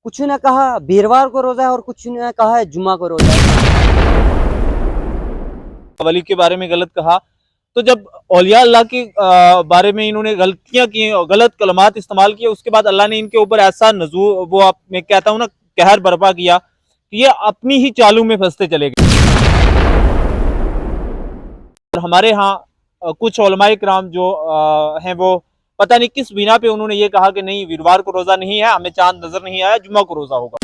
कुछ ने कहा वीरवार को रोजा है और कुछ ने कहा है जुम्मा को रोजा है। वली के बारे में गलत कहा। तो जब औलिया अल्लाह के बारे में इन्होंने गलतियां की और गलत कलमात इस्तेमाल किए, उसके बाद अल्लाह ने इनके ऊपर ऐसा नजूर वो आप मैं कहता हूँ ना कहर बर्पा किया कि ये अपनी ही चालू में फंसते चले गए। और हमारे यहाँ कुछ उलमाए किराम जो हैं वो पता नहीं किस बिना पे उन्होंने ये कहा कि नहीं वीरवार को रोजा नहीं है, हमें चांद नजर नहीं आया, जुम्मा को रोजा होगा।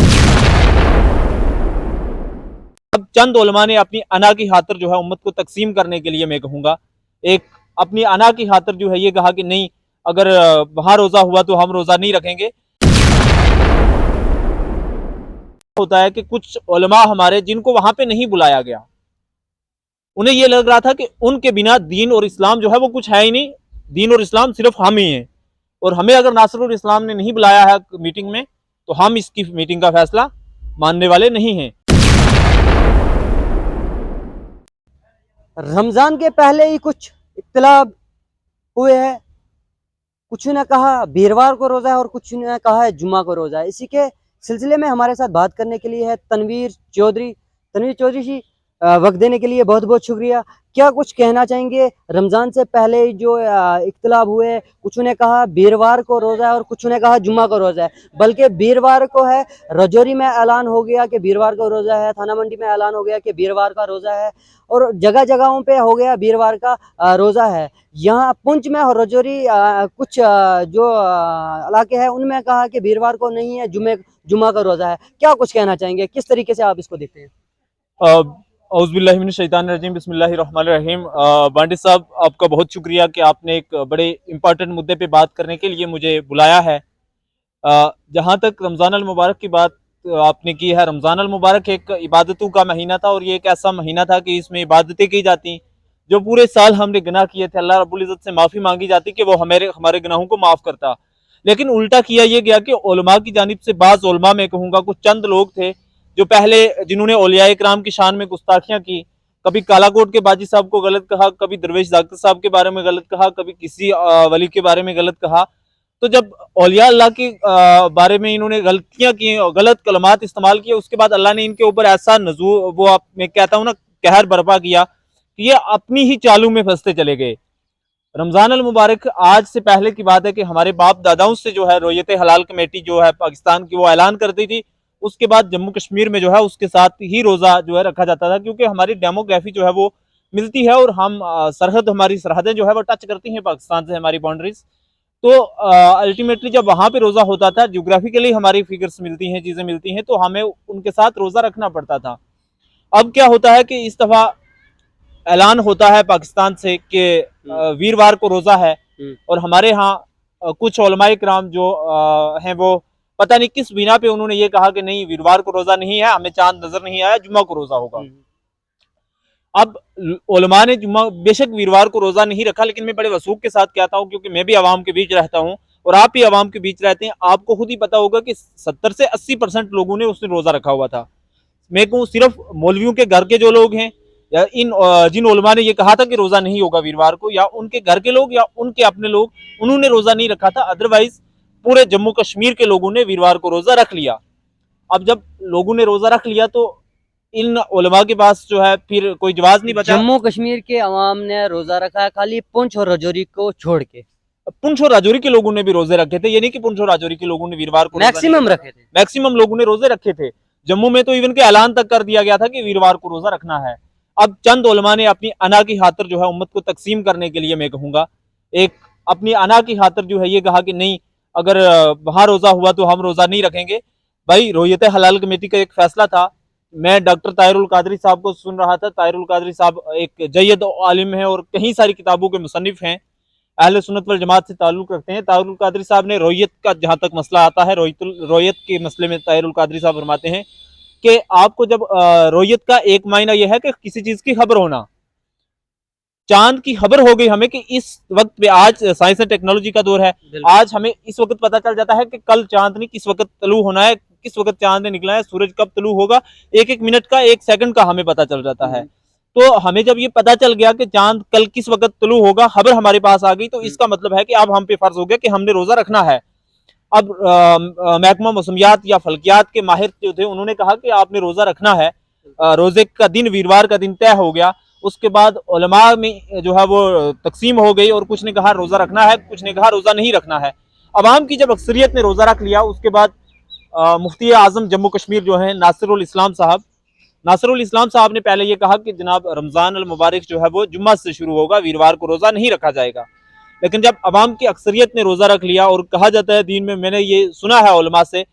अब चंद उलमा ने अपनी अना की खातिर जो है उम्मत को तकसीम करने के लिए मैं कहूँगा, एक अपनी अना की खातिर जो है ये कहा कि नहीं अगर वहां रोजा हुआ तो हम रोजा नहीं रखेंगे। होता है कि कुछ उलमा हमारे जिनको वहां पे नहीं बुलाया गया, उन्हें यह लग रहा था कि उनके बिना दीन और इस्लाम जो है वो कुछ है ही नहीं, दीन और इस्लाम सिर्फ हम ही हैं, और हमें अगर नासरुल इस्लाम ने नहीं बुलाया है मीटिंग में तो हम इसकी मीटिंग का फैसला मानने वाले नहीं हैं। रमजान के पहले ही कुछ इख्तिलाफ हुए हैं। कुछ ने कहा वीरवार को रोजा है और कुछ ने कहा है जुम्मा को रोजा है। इसी के सिलसिले में हमारे साथ बात करने के लिए है तनवीर चौधरी। तनवीर चौधरी जी, वक्त देने के लिए बहुत बहुत शुक्रिया। क्या कुछ कहना चाहेंगे रमज़ान से पहले ही जो इख्तिलाफ हुए, कुछ ने कहा वीरवार को रोज़ा है और कुछ ने कहा जुम्मा को रोज़ा है, बल्कि वीरवार को है, रजौरी में ऐलान हो गया कि वीरवार को रोज़ा है, थाना मंडी में ऐलान हो गया कि वीरवार का रोज़ा है, और जगह जगहों पे हो गया वीरवार का रोज़ा है। यहाँ पुंछ में और रजौरी कुछ जो इलाके हैं उनमें कहा कि वीरवार को नहीं है, जुम्मा का रोज़ा है। क्या कुछ कहना चाहेंगे, किस तरीके से आप इसको देखते हैं? औज़ुबिल्लाहिमिनश्शैतानिर्रजीम बिस्मिल्लाहिर्रहमानिर्रहीम। बांडी साहब, आपका बहुत शुक्रिया कि आपने एक बड़े इम्पॉर्टेंट मुद्दे पे बात करने के लिए मुझे बुलाया है। जहाँ तक रमज़ान अल मुबारक की बात आपने की है, रमज़ान अल मुबारक एक इबादतों का महीना था और ये एक ऐसा महीना था कि इसमें इबादतें की जाती, जो पूरे साल हमने गुनाह किए थे अल्लाह रब्बुल इज़्ज़त से माफ़ी मांगी जाती कि वो हमारे गुनाहों को माफ़ करता। लेकिन उल्टा किया ये गया कि उलमा की जानिब से बाज़ उलमा, मैं कहूँगा कुछ चंद लोग थे जो पहले जिन्होंने औलियाए किराम की शान में गुस्ताखियाँ की, कभी कालाकोट के बाजी साहब को गलत कहा, कभी दरवेश जाकिर साहब के बारे में गलत कहा, कभी किसी वली के बारे में गलत कहा। तो जब औलिया अल्लाह के बारे में इन्होंने गलतियां की और गलत कलमात इस्तेमाल किए, उसके बाद अल्लाह ने इनके ऊपर ऐसा नजूर वो आप मैं कहता हूँ ना कहर बर्पा किया कि ये अपनी ही चालू में फंसते चले गए। रमजान अल मुबारक आज से पहले की बात है कि हमारे बाप दादाओं से जो है रोयत हलाल कमेटी जो है पाकिस्तान की वो ऐलान करती थी। उसके बाद जम्मू कश्मीर में जो है उसके साथ ही रोजा जो है रखा जाता था, क्योंकि हमारी डेमोग्राफी जो है वो मिलती है और हम सरहद हमारी सरहदें जो है वो टच करती हैं पाकिस्तान से, हमारी बाउंड्रीज। तो अल्टीमेटली जब वहां पे रोजा होता था, ज्योग्राफिकली हमारी फिगर्स मिलती हैं, चीजें मिलती हैं, तो हमें उनके साथ रोजा रखना पड़ता था। अब क्या होता है कि इस दफा ऐलान होता है पाकिस्तान से कि वीरवार को रोजा है, और हमारे यहाँ कुछ उलमाए किराम जो हैं वो पता नहीं किस बिना पे उन्होंने ये कहा कि नहीं वीरवार को रोजा नहीं है, हमें चांद नजर नहीं आया, जुम्मा को रोजा होगा। अब उलमा ने जुम्मा बेशक वीरवार को रोजा नहीं रखा, लेकिन मैं बड़े वसूख के साथ कहता हूँ, क्योंकि मैं भी आवाम के बीच रहता हूँ और आप भी आवाम के बीच रहते हैं, आपको खुद ही पता होगा कि 70 से 80% लोगों ने उसने रोजा रखा हुआ था। मैं कहूँ सिर्फ मौलवियों के घर के जो लोग हैं या इन जिन उलमा ने ये कहा था कि रोजा नहीं होगा वीरवार को, या उनके घर के लोग या उनके अपने लोग, उन्होंने रोजा नहीं रखा था। अदरवाइज पूरे जम्मू कश्मीर के लोगों ने वीरवार को रोजा रख लिया। अब जब लोगों ने रोजा रख लिया तो इन उलमा के पास जो है फिर कोई जवाब नहीं बचा। जम्मू कश्मीर के अवाम ने रोजा रखा है, खाली पुंछ और रजौरी को छोड़ के। पुंछ और राजौरी के लोगों ने भी रोजे रखे थे, ये नहीं कि पुंछ और राजौरी के लोगों ने वीरवार को मैक्सिमम रखे थे। मैक्सिमम लोगों ने रोजे रखे थे। जम्मू में तो इवन के ऐलान तक कर दिया गया था कि वीरवार को रोजा रखना है। अब चंद उलमा ने अपनी अना की खातिर जो है उम्मत को तकसीम करने के लिए मैं कहूँगा, एक अपनी अना की खातिर जो है ये कहा कि नहीं अगर वहां रोजा हुआ तो हम रोजा नहीं रखेंगे। भाई रोयत हलाल कमेटी का एक फैसला था। मैं डॉक्टर ताहिरुल कादरी साहब को सुन रहा था। ताहिरुल कादरी साहब एक जय्यद आलिम है और कई सारी किताबों के मुसन्निफ हैं, अहले सुन्नत वल जमात से ताल्लुक रखते हैं। ताहिरुल कादरी साहब ने रोयत का जहाँ तक मसला आता है, रोयत के मसले में ताहिरुल कादरी साहब फरमाते हैं कि आपको जब रोयत का एक मायना यह है कि किसी चीज की खबर होना, चांद की खबर हो गई हमें कि इस वक्त पे, आज साइंस एंड टेक्नोलॉजी का दौर है, आज हमें इस वक्त पता चल जाता है कि कल चांद ने किस वक्त तलू होना है, किस वक्त चांद ने निकला है, सूरज कब तलू होगा, एक एक मिनट का, एक सेकंड का हमें पता चल जाता है। तो हमें जब ये पता चल गया कि चांद कल किस वक्त तलू होगा, खबर हमारे पास आ गई, तो इसका मतलब है कि अब हम पे फर्ज हो गया कि हमने रोजा रखना है। अब महकमा मौसमियात या फल्कियात के माहिर जो थे उन्होंने कहा कि आपने रोजा रखना है। रोजे का दिन वीरवार का दिन तय हो गया। उसके बाद उलमा में जो है वो तकसीम हो गई और कुछ ने कहा रोजा रखना है, कुछ ने कहा रोजा नहीं रखना है। अवाम की जब अक्सरियत ने रोजा रख लिया उसके बाद मुफ्ती आजम जम्मू कश्मीर जो है नासिरुल इस्लाम साहब ने पहले ये कहा कि जनाब रमज़ान अल मुबारक जो है वो जुम्मा से शुरू होगा, वीरवार को रोज़ा नहीं रखा जाएगा। लेकिन जब अवाम की अक्सरियत ने रोज़ा रख लिया, और कहा जाता है दीन में, मैंने ये सुना है उलमा से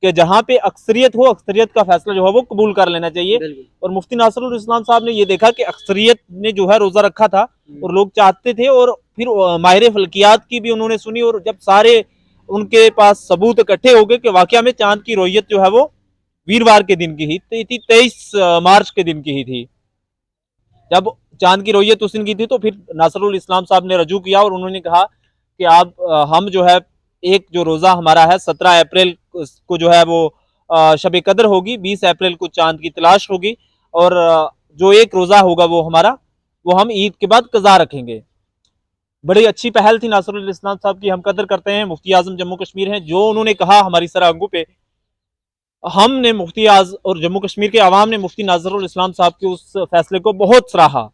कि जहाँ पे अक्सरियत हो, अक्सरियत का फैसला जो है वो कबूल कर लेना चाहिए। और मुफ्ती नासिरुल इस्लाम साहब ने ये देखा कि अक्सरियत ने जो है रोज़ा रखा था और लोग चाहते थे, और फिर माहिर फल्कियात की भी उन्होंने सुनी, और जब सारे उनके पास सबूत इकट्ठे हो गए कि वाकया में चांद की रोयत जो है वो वीरवार के दिन की ही थी, 23 मार्च के दिन की ही थी। जब चांद की रोयत उस दिन की थी तो फिर नासिरुल इस्लाम साहब ने रजू किया और उन्होंने कहा कि आप हम जो है एक जो रोज़ा हमारा है 17 अप्रैल को जो है वो शब कदर होगी, 20 अप्रैल को चांद की तलाश होगी, और जो एक रोज़ा होगा वो हमारा, वो हम ईद के बाद कज़ा रखेंगे। बड़ी अच्छी पहल थी नासिरुल इस्लाम साहब की, हम कदर करते हैं। मुफ्ती आज़म जम्मू कश्मीर हैं, जो उन्होंने कहा हमारी सर आंखों पे, हमने मुफ्ती आज़ और जम्मू कश्मीर के अवाम ने मुफ्ती नासिरुल इस्लाम साहब के उस फैसले को बहुत सराहा,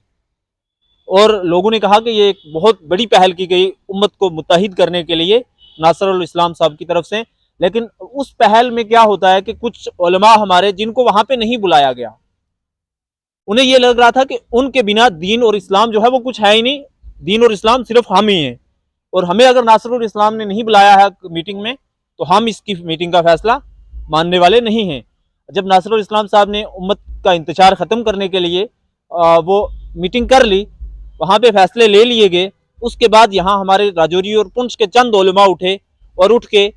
और लोगों ने कहा कि ये एक बहुत बड़ी पहल की गई उम्मत को मुत्तहिद करने के लिए नासिरुल इस्लाम साहब की तरफ से। लेकिन उस पहल में क्या होता है कि कुछ उलमा हमारे, जिनको वहां पे नहीं बुलाया गया, उन्हें यह लग रहा था कि उनके बिना दीन और इस्लाम जो है वो कुछ है ही नहीं, दीन और इस्लाम सिर्फ हम ही हैं, और हमें अगर नासिरुल इस्लाम ने नहीं बुलाया है मीटिंग में तो हम इसकी मीटिंग का फैसला मानने वाले नहीं हैं। जब नासिरुल इस्लाम साहब ने उम्मत का इंतजार ख़त्म करने के लिए वो मीटिंग कर ली, वहाँ पे फैसले ले लिए गए, उसके बाद यहाँ हमारे राजौरी और पुंछ के चंद उलमा उठे और उठ के,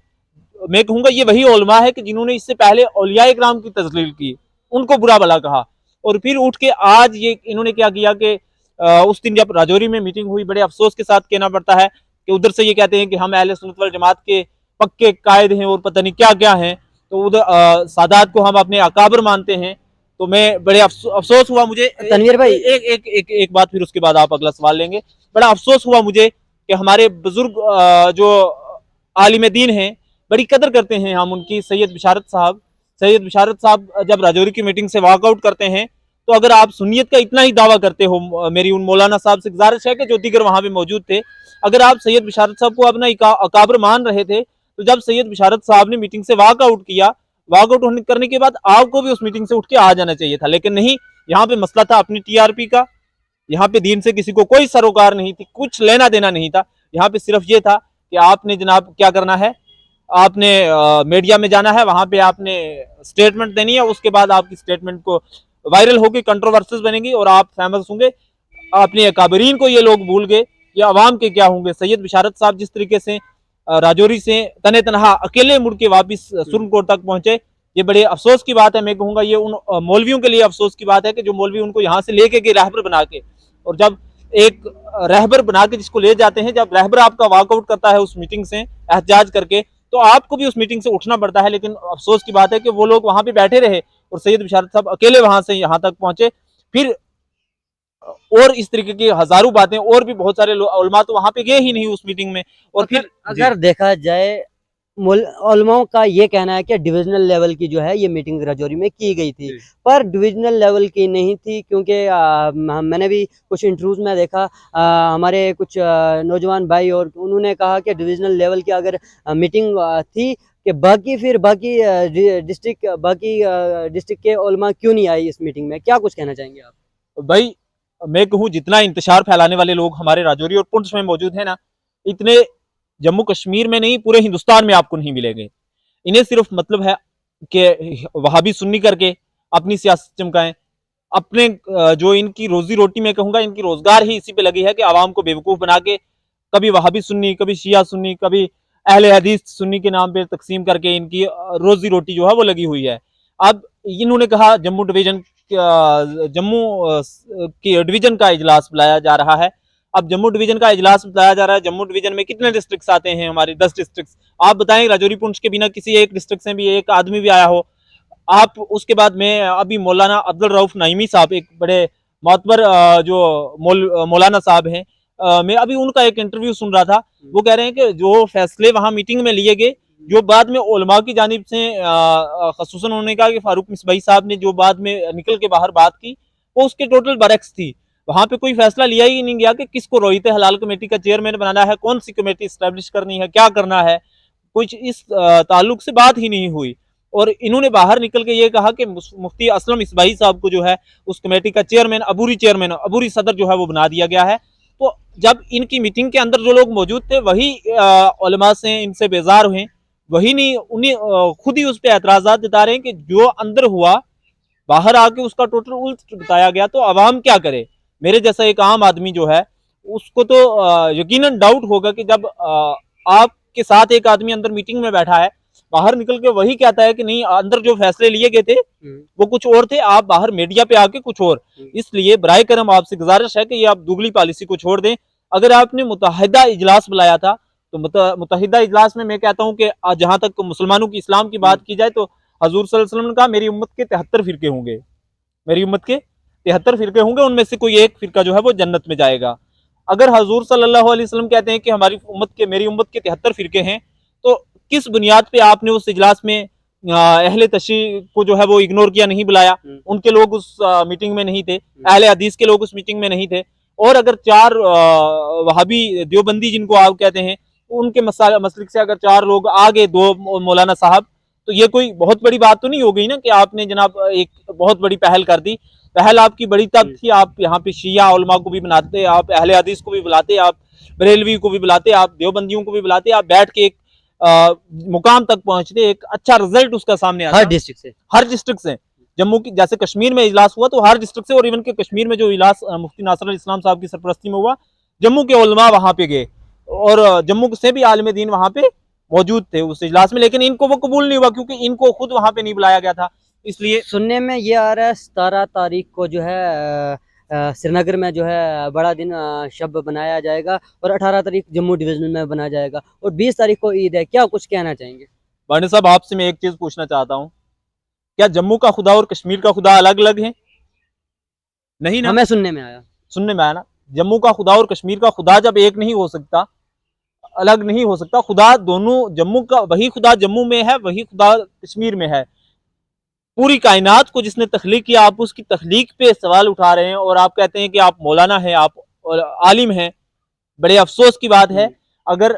मैं कहूँगा ये वही उलमा है कि जिन्होंने इससे पहले औलिया इकराम की तजलील की, उनको बुरा भला कहा, और फिर उठ के आज ये इन्होंने क्या किया कि उस दिन जब राजौरी में मीटिंग हुई, बड़े अफसोस के साथ कहना पड़ता है कि उधर से ये कहते हैं कि हम अहले सुन्नत वल जमात के पक्के कायद हैं और पता नहीं क्या क्या हैं, तो उधर सादात को हम अपने अकाबर मानते हैं। तो मैं बड़े अफसोस हुआ मुझे, तनवीर भाई, एक बात, फिर उसके बाद आप अगला सवाल लेंगे। बड़ा अफसोस हुआ मुझे कि हमारे बुजुर्ग जो आलिम दीन हैं, बड़ी कदर करते हैं हम उनकी, सैयद बिशारत साहब जब राजौरी की मीटिंग से वॉकआउट करते हैं, तो अगर आप सुन्नियत का इतना ही दावा करते हो, मेरी उन मौलाना साहब से गुजारिश है कि जो दीगर वहां पे मौजूद थे, अगर आप सैयद बिशारत साहब को अपना अकाबर मान रहे थे, तो जब सैयद बिशारत साहब ने मीटिंग से वॉकआउट किया, वॉकआउट करने के बाद आपको भी उस मीटिंग से उठ के आ जाना चाहिए था, लेकिन नहीं, यहाँ पे मसला था अपनी टीआरपी का, यहाँ पे दीन से किसी को कोई सरोकार नहीं थी, कुछ लेना देना नहीं था। यहाँ पे सिर्फ ये था कि आपने जनाब क्या करना है, आपने मीडिया में जाना है, वहां पे आपने स्टेटमेंट देनी है, उसके बाद आपकी स्टेटमेंट को वायरल होगी, कंट्रोवर्सीज बनेंगी और आप फेमस होंगे। अपने अकाबरीन को ये लोग भूल गए, ये अवाम के क्या होंगे। सैयद बिशारत साहब जिस तरीके से राजौरी से तने तनहा अकेले मुड़ के वापिस सुरनकोट तक पहुंचे, ये बड़े अफसोस की बात है। मैं कहूँगा ये उन मौलवियों के लिए अफसोस की बात है कि जो मौलवी उनको यहाँ से लेके गए रहबर बना के, और जब एक रहबर बना के जिसको ले जाते हैं, जब रहबर आपका वॉकआउट करता है उस मीटिंग से एहतजाज करके, तो आपको भी उस मीटिंग से उठना पड़ता है। लेकिन अफसोस की बात है कि वो लोग वहां पे बैठे रहे और सैयद बिशारत साहब अकेले वहां से यहाँ तक पहुंचे। फिर और इस तरीके की हजारों बातें, और भी बहुत सारे उलमा तो वहां पे गए ही नहीं उस मीटिंग में। और फिर अगर देखा जाए, उलमाओं का ये कहना है कि डिविजनल लेवल की जो है ये मीटिंग राजौरी में की गई थी, पर डिविजनल लेवल की नहीं थी, क्योंकि मैंने भी कुछ इंटरव्यूज में देखा, हमारे कुछ नौजवान भाई, और उन्होंने कहा कि डिविजनल लेवल की अगर मीटिंग थी कि बाकी डिस्ट्रिक्ट के उलमा क्यों नहीं आए इस मीटिंग में, क्या कुछ कहना चाहेंगे आप? भाई मैं कहूँ, जितना इंतशार फैलाने वाले लोग हमारे राजौरी और पुंछ में मौजूद है ना, इतने जम्मू कश्मीर में नहीं, पूरे हिंदुस्तान में आपको नहीं मिलेंगे। इन्हें सिर्फ मतलब है कि वहाबी सुन्नी करके अपनी सियासत चमकाएं, अपने जो इनकी रोजी रोटी, मैं कहूँगा इनकी रोजगार ही इसी पे लगी है कि आवाम को बेवकूफ बना के कभी वहाबी सुन्नी, कभी शिया सुन्नी, कभी अहले हदीस सुन्नी के नाम पे तकसीम करके इनकी रोजी रोटी जो है वो लगी हुई है। अब इन्होंने कहा जम्मू डिवीजन की डिवीजन का इजलास बुलाया जा रहा है। अब जम्मू डिवीजन का इजलास बुलाया जा रहा है, जम्मू डिवीजन में कितने डिस्ट्रिक्ट्स आते हैं? हमारे 10 डिस्ट्रिक्ट्स। आप बताएं, राजौरी पुंछ के बिना किसी एक डिस्ट्रिक्ट से भी एक आदमी भी आया हो? आप उसके बाद में अभी मौलाना अब्दुल रऊफ नईमी साहब, एक बड़े मोतबर जो मौलाना साहब हैं, मैं अभी उनका एक इंटरव्यू सुन रहा था। वो कह रहे हैं कि जो फैसले वहां मीटिंग में लिए गए, जो बाद में उलमा की जानिब से खसूसन उन्होंने कहा कि फारूक मिसबाही साहब ने जो बाद में निकल के बाहर बात की वो उसके टोटल बरक्स थी। वहां पे कोई फैसला लिया ही नहीं गया कि किसको रोहित हलाल कमेटी का चेयरमैन बनाना है, कौन सी कमेटी स्टैब्लिश करनी है, क्या करना है, कुछ इस ताल्लुक से बात ही नहीं हुई। और इन्होंने बाहर निकल के ये कहा कि मुफ्ती असलम इस्बाही साहब को जो है उस कमेटी का चेयरमैन अबूरी सदर जो है वो बना दिया गया है। तो जब इनकी मीटिंग के अंदर जो लोग मौजूद थे वही उलमा से इनसे बेजार हुए, वही नहीं उन्हें खुद ही उस पर एतराज़ात जता रहे हैं कि जो अंदर हुआ बाहर आके उसका टोटल उल्ट बताया गया, तो अवाम क्या करे। मेरे जैसा एक आम आदमी जो है उसको तो यकीनन डाउट होगा कि जब आपके साथ एक आदमी अंदर मीटिंग में बैठा है, बाहर निकल के वही कहता है कि नहीं अंदर जो फैसले लिए गए थे वो कुछ और थे, आप बाहर मीडिया पे आके कुछ और। इसलिए बराए करम आपसे गुजारिश है कि ये आप दुगली पॉलिसी को छोड़ दें। अगर आपने मुतहदा इजलास बुलाया था तो मुतहदा इजलास में मैं कहता हूँ कि जहां तक मुसलमानों की इस्लाम की बात की जाए तो हजूर सल्लल्लाहु अलैहि वसल्लम ने कहा मेरी उम्मत के 73 फिरके होंगे, मेरी उम्मत के 73 फिरके होंगे, उनमें से कोई एक फिरका जो है वो जन्नत में जाएगा। अगर हजूर सल्लल्लाहु अलैहि वसल्लम कहते हैं कि मेरी उम्मत के 73 फिरके हैं, तो किस बुनियाद पे आपने उस इजलास में अहले तशरी को जो है वो इग्नोर किया, नहीं बुलाया, उनके लोग उस मीटिंग में नहीं थे, अहले हदीस के लोग उस मीटिंग में नहीं थे। और अगर 4 वहाबी देवबंदी जिनको आप कहते हैं उनके मसलिक से अगर 4 लोग आ गए, 2 मौलाना साहब, तो ये कोई बहुत बड़ी बात तो नहीं हो गई ना कि आपने जनाब एक बहुत बड़ी पहल कर दी। पहल आपकी बड़ी तब थी, आप यहाँ पे शिया उलमा को भी बनाते, आप अहले हदीस को भी बुलाते, आप बरेलवी को भी बुलाते, आप देवबंदियों को भी बुलाते, आप बैठ के एक मुकाम तक पहुंचते, एक अच्छा रिजल्ट उसका सामने आता। हर डिस्ट्रिक्ट से जम्मू की, जैसे कश्मीर में इजलास हुआ तो हर डिस्ट्रिक्ट से, और इवन के कश्मीर में जो इजलास मुफ्ती नासर अली इस्लाम साहब की सरपरस्ती में हुआ, जम्मू के उलमा वहां पे गए और जम्मू से भी आलिम दीन वहां पे मौजूद थे उस इजलास में, लेकिन इनको वो कबूल नहीं हुआ क्योंकि इनको खुद वहां पे नहीं बुलाया गया था। इसलिए सुनने में ये आ रहा है 17 तारीख को जो है श्रीनगर में जो है बड़ा दिन शब बनाया जाएगा और 18 तारीख जम्मू डिवीजन में बनाया जाएगा और 20 तारीख को ईद है। क्या कुछ कहना चाहेंगे? बानी साहब आपसे मैं एक चीज पूछना चाहता हूँ, क्या जम्मू का खुदा और कश्मीर का खुदा अलग अलग है? नहीं ना, हमें सुनने में आया ना, जम्मू का खुदा और कश्मीर का खुदा जब एक नहीं हो सकता, अलग नहीं हो सकता, खुदा दोनों, जम्मू का वही खुदा जम्मू में है, वही खुदा कश्मीर में है। पूरी कायनात को जिसने तख्लीक किया, आप उसकी तख्लीक पे सवाल उठा रहे हैं और आप कहते हैं कि आप मौलाना हैं, आप आलिम हैं। बड़े अफसोस की बात है। अगर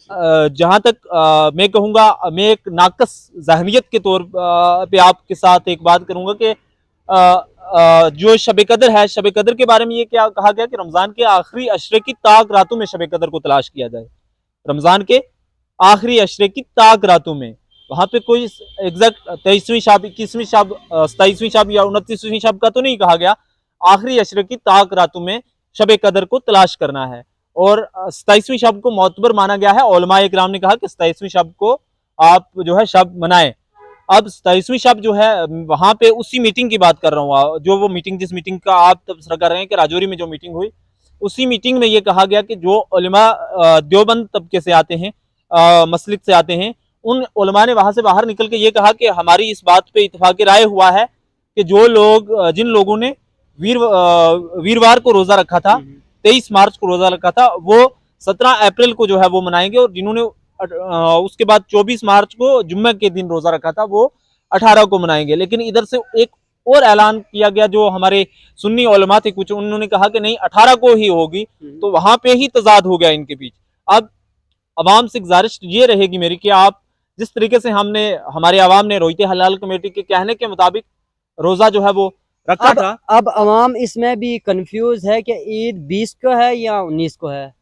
जहां तक मैं कहूँगा, मैं एक नाकस जहनियत के तौर पे आपके साथ एक बात करूँगा कि जो शब कदर है, शब कदर के बारे में ये क्या कहा गया कि रमज़ान के आखिरी अशरे की ताक रातों में शब कदर को तलाश किया जाए। रमज़ान के आखिरी अशरे की ताक रातों में, वहां पे कोई एग्जैक्ट 23वीं शब, 21वीं शब, 27वीं शब या 29वीं शब का तो नहीं कहा गया। आखिरी अशरे की ताक रातों में शब कदर को तलाश करना है और 27वीं शब को मोतबर माना गया है। उलमा इकराम ने कहा कि 27वीं शब को आप जो है शब मनाएं। अब 27वीं शब जो है वहां पे उसी मीटिंग की बात कर रहा हूँ, जो वो मीटिंग, जिस मीटिंग का आप तबसरा कर रहे हैं कि राजौरी में जो मीटिंग हुई, उसी मीटिंग में ये कहा गया कि जो उलमा देवबंद तबके से आते हैं, मसलिक से आते हैं, उन उलमा ने वहां से बाहर निकल के ये कहा कि हमारी इस बात पे इत्तेफाक राय हुआ है कि जो लोग, जिन लोगों ने वीरवार को रोजा रखा था, 23 मार्च को रोजा रखा था, वो 17 अप्रैल को जो है वो मनाएंगे, और जिन्होंने उसके बाद 24 मार्च को जुम्मे के दिन रोजा रखा था वो 18 को मनाएंगे। लेकिन इधर से एक और ऐलान किया गया, जो हमारे सुन्नी उलमा थे कुछ, उन्होंने कहा कि नहीं 18 को ही होगी, तो वहां पे ही तजाद हो गया इनके बीच। अब अवाम से गुजारिश ये रहेगी मेरी कि आप जिस तरीके से हमारे अवाम ने रोहित हलाल कमेटी के कहने के मुताबिक रोजा जो है वो रखा था। अब अवाम इसमें भी कंफ्यूज है कि ईद 20 को है या 19 को है।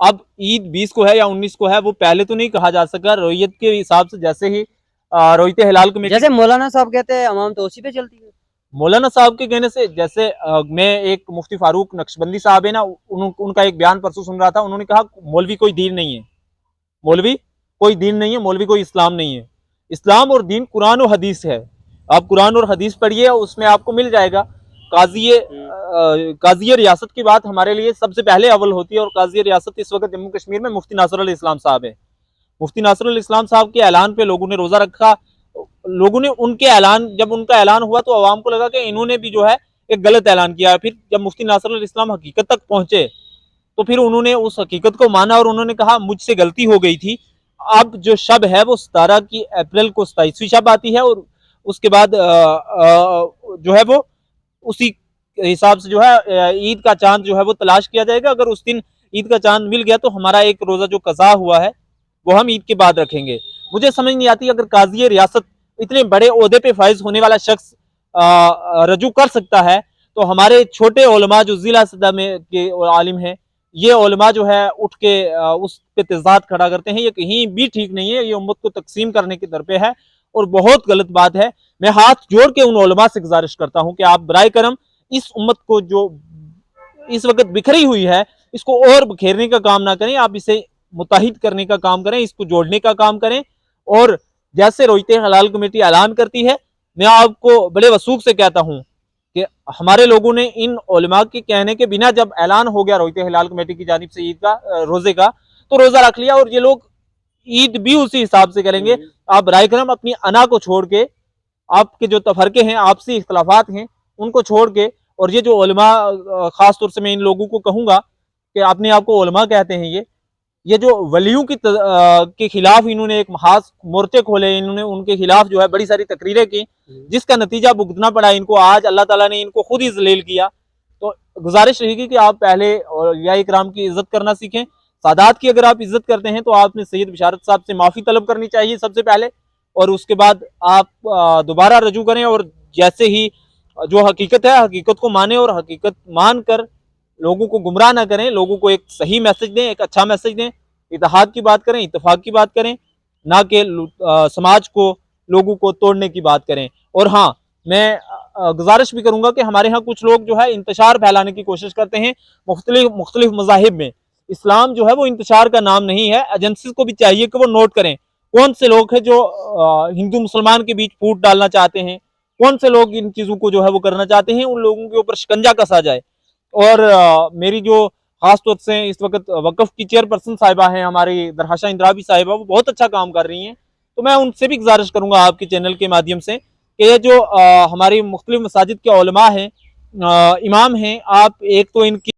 अब ईद 20 को है या 19 को है वो पहले तो नहीं कहा जा सका। रोहियत के हिसाब से जैसे ही रोहित हिलाल कमेटी, जैसे मौलाना साहब कहते हैं अवाम तो उसी पे चलती है। मौलाना साहब के कहने से, जैसे मैं एक मुफ्ती फारूक नक्शबंदी साहब है ना, उनका एक बयान परसों सुन रहा था, उन्होंने कहा मौलवी कोई दीन नहीं है, मौलवी कोई दीन नहीं है, मौलवी कोई इस्लाम नहीं है। इस्लाम और दीन कुरान और हदीस है। आप कुरान और हदीस पढ़िए, उसमें आपको मिल जाएगा। काजी रियासत की बात हमारे लिए सबसे पहले अव्वल होती है, और काजी रियासत इस वक्त जम्मू कश्मीर में मुफ्ती नासर अली इस्लाम साहब है। मुफ्ती नासर अली इस्लाम साहब के ऐलान पे लोगों ने रोजा रखा। लोगों ने उनके ऐलान, जब उनका ऐलान हुआ तो आवाम को लगा कि इन्होंने भी जो है एक गलत ऐलान किया। फिर जब मुफ्ती नासर अली इस्लाम हकीकत तक पहुंचे तो फिर उन्होंने उस हकीकत को माना और उन्होंने कहा मुझसे गलती हो गई थी, अब जो शब है वो 17 की अप्रैल को 27वीं शब आती है, और उसके बाद जो है वो उसी हिसाब से जो है ईद का चांद जो है वो तलाश किया जाएगा। अगर उस दिन ईद का चांद मिल गया तो हमारा एक रोजा जो कज़ा हुआ है वो हम ईद के बाद रखेंगे। मुझे समझ नहीं आती, अगर काजी रियासत इतने बड़े ओहदे पे फाइज होने वाला शख्स रजू कर सकता है, तो हमारे छोटे उलमा जो जिला सतह में के आलिम हैं, ये उलमा जो है उठ के उस पे तेजाद खड़ा करते हैं। ये कहीं भी ठीक नहीं है, ये उम्मत को तकसीम करने के दर पे है और बहुत गलत बात है। मैं हाथ जोड़ के उन उलमा से गुजारिश करता हूं कि आप बराए करम इस उम्मत को जो इस वक्त बिखरी हुई है, इसको और बिखेरने का काम ना करें, आप इसे मुत्तहिद करने का काम करें, इसको जोड़ने का काम करें। और जैसे रोयते हलाल कमेटी ऐलान करती है, मैं आपको बड़े वसूख से कहता हूं कि हमारे लोगों ने इन उलमा के कहने के बिना जब ऐलान हो गया रोयते हलाल कमेटी की जानिब से ईद का रोजे का, तो रोजा रख लिया और ये लोग ईद भी उसी हिसाब से करेंगे। आप बराए करम अपनी अना को छोड़ के, आपके जो तफरके हैं, आपसी इख्तलाफात हैं, उनको छोड़ के, और ये जो उलमा, खास तौर से मैं इन लोगों को कहूंगा कि अपने आप को उलमा कहते हैं, ये जो वलियों के खिलाफ इन्होंने एक महाज मोर्चे खोले, इन्होंने उनके खिलाफ जो है बड़ी सारी तकरीरें की, जिसका नतीजा भुगतना पड़ा इनको। आज अल्लाह ताला ने इनको खुद ही जलील किया। तो गुजारिश रहेगी कि आप पहले औलिया इकराम की इज्जत करना सीखें। सादात की अगर आप इज्जत करते हैं तो आपने सैयद बिशारत साहब से माफ़ी तलब करनी चाहिए सबसे पहले, और उसके बाद आप दोबारा रजू करें, और जैसे ही जो हकीकत है हकीकत को माने और हकीकत मान कर लोगों को गुमराह ना करें, लोगों को एक सही मैसेज दें, एक अच्छा मैसेज दें, इत्तेहाद की बात करें, इत्तेफाक की बात करें, ना कि समाज को, लोगों को तोड़ने की बात करें। और हाँ, मैं गुजारिश भी करूंगा कि हमारे यहाँ कुछ लोग जो है इंतशार फैलाने की कोशिश करते हैं मुख्तलिफ मज़ाहिब में। इस्लाम जो है वो इंतशार का नाम नहीं है। एजेंसीज को भी चाहिए कि वो नोट करें कौन से लोग हैं जो हिंदू मुसलमान के बीच फूट डालना चाहते हैं, कौन से लोग इन चीज़ों को जो है वो करना चाहते हैं, उन लोगों के ऊपर शिकंजा कसा जाए। और मेरी जो खास तौर से इस वक्त वक्फ की चेयरपर्सन साहिबा हैं हमारी दरहाशा इंद्राबी साहिबा, वो बहुत अच्छा काम कर रही हैं। तो मैं उनसे भी गुजारिश करूंगा आपके चैनल के माध्यम से कि ये जो हमारी मुख्तलिफ मसाजिद के उलमा हैं, इमाम हैं, आप एक तो इनकी